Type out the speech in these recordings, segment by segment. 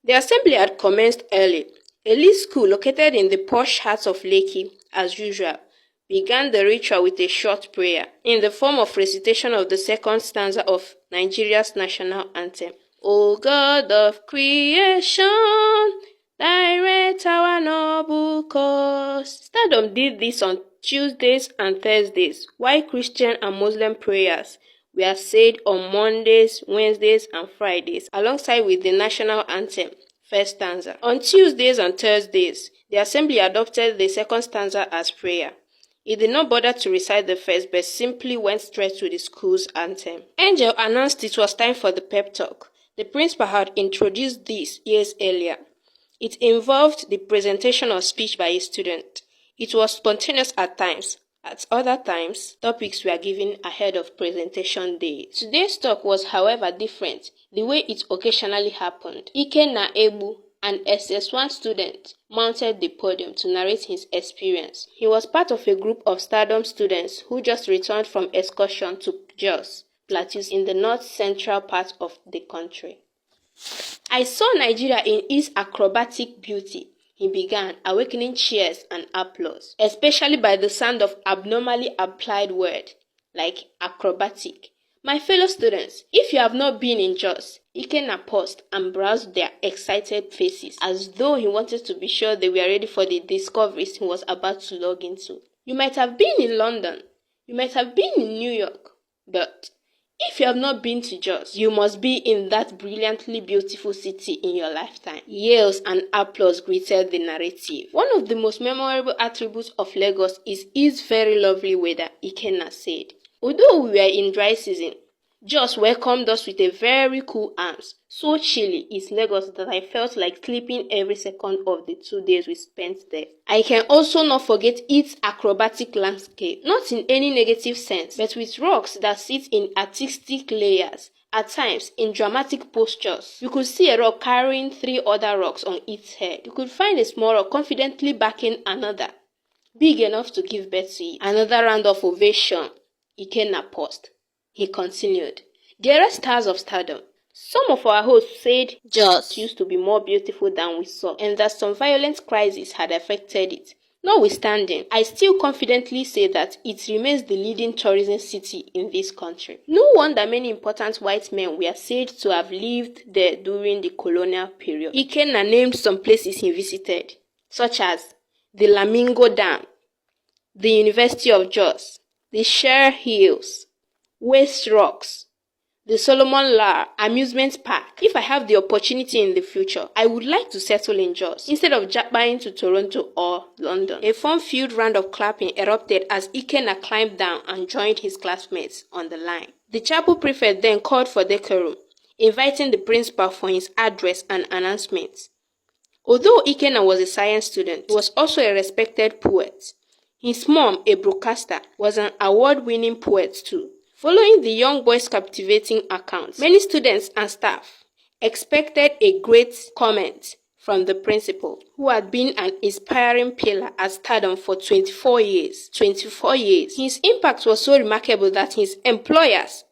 The assembly had commenced early. A elite school located in the posh heart of Lekki, as usual, began the ritual with a short prayer in the form of recitation of the second stanza of Nigeria's national anthem. O God of creation, direct our noble cause. Stardom did this on Tuesdays and Thursdays, while Christian and Muslim prayers were said on Mondays, Wednesdays, and Fridays, alongside with the national anthem, first stanza. On Tuesdays and Thursdays, the assembly adopted the second stanza as prayer. It did not bother to recite the first, but simply went straight to the school's anthem. Angel announced it was time for the pep talk. The principal had introduced this years earlier. It involved the presentation of speech by a student. It was spontaneous at times. At other times, topics were given ahead of presentation day. Today's talk was, however, different, the way it occasionally happened. Ikenna Ebu, an SS1 student, mounted the podium to narrate his experience. He was part of a group of Stardom students who just returned from excursion to Jos Plateau in the north-central part of the country. I saw Nigeria in its acrobatic beauty, he began, awakening cheers and applause, especially by the sound of abnormally applied word, like acrobatic. My fellow students, if you have not been in Jos, Ikenna paused and browsed their excited faces as though he wanted to be sure they were ready for the discoveries he was about to log into. You might have been in London, you might have been in New York, but if you have not been to Jos, you must be in that brilliantly beautiful city in your lifetime. Yells and applause greeted the narrative. One of the most memorable attributes of Lagos is its very lovely weather, Ikenna said. Although we were in dry season, Jos welcomed us with a very cool arms. So chilly is Lagos that I felt like sleeping every second of the 2 days we spent there. I can also not forget its acrobatic landscape, not in any negative sense, but with rocks that sit in artistic layers, at times in dramatic postures. You could see a rock carrying 3 other rocks on its head. You could find a small rock confidently backing another, big enough to give birth to it. Another round of ovation. Ikenna paused. He continued, "Dearest stars of Stardom, some of our hosts said Jos used to be more beautiful than we saw, and that some violent crises had affected it. Notwithstanding, I still confidently say that it remains the leading tourism city in this country. No wonder many important white men were said to have lived there during the colonial period." Ikenna named some places he visited, such as the Lamingo Dam, the University of Jos, the Share Hills, Waste Rocks, the Solomon Lar Amusement Park. If I have the opportunity in the future, I would like to settle in Jos instead of jabbing to Toronto or London. A fun-filled round of clapping erupted as Ikenna climbed down and joined his classmates on the line. The chapel prefect then called for decorum, inviting the principal for his address and announcements. Although Ikenna was a science student, he was also a respected poet. His mom, a broadcaster, was an award-winning poet too. Following the young boy's captivating account, many students and staff expected a great comment from the principal, who had been an inspiring pillar at Stardom for 24 years. 24 years. His impact was so remarkable that his employers,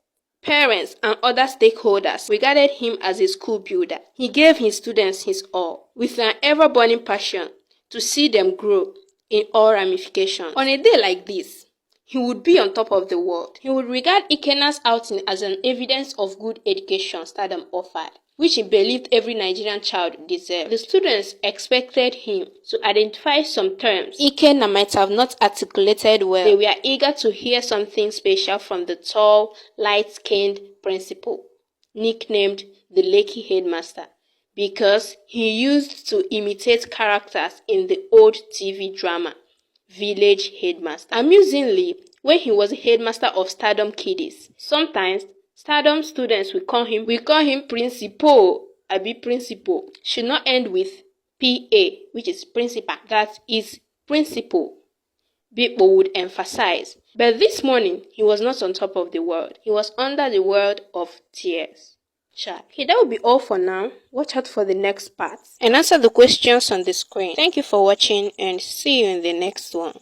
parents, and other stakeholders regarded him as a school builder. He gave his students his all, with an ever-burning passion to see them grow in all ramifications. On a day like this, he would be on top of the world. He would regard Ikenna's outing as an evidence of good education Stardom offered, which he believed every Nigerian child deserved. The students expected him to identify some terms Ikenna might have not articulated well. They were eager to hear something special from the tall, light-skinned principal, nicknamed the Lekki headmaster, because he used to imitate characters in the old TV drama, Village Headmaster. Amusingly, when he was headmaster of Stardom Kiddies, sometimes Stardom students will call him principal. Principal should not end with PA, which is principal. That is principal. People would emphasize. But this morning, he was not on top of the world. He was under the world of tears. Okay, that will be all for now. Watch out for the next part and answer the questions on the screen. Thank you for watching and see you in the next one.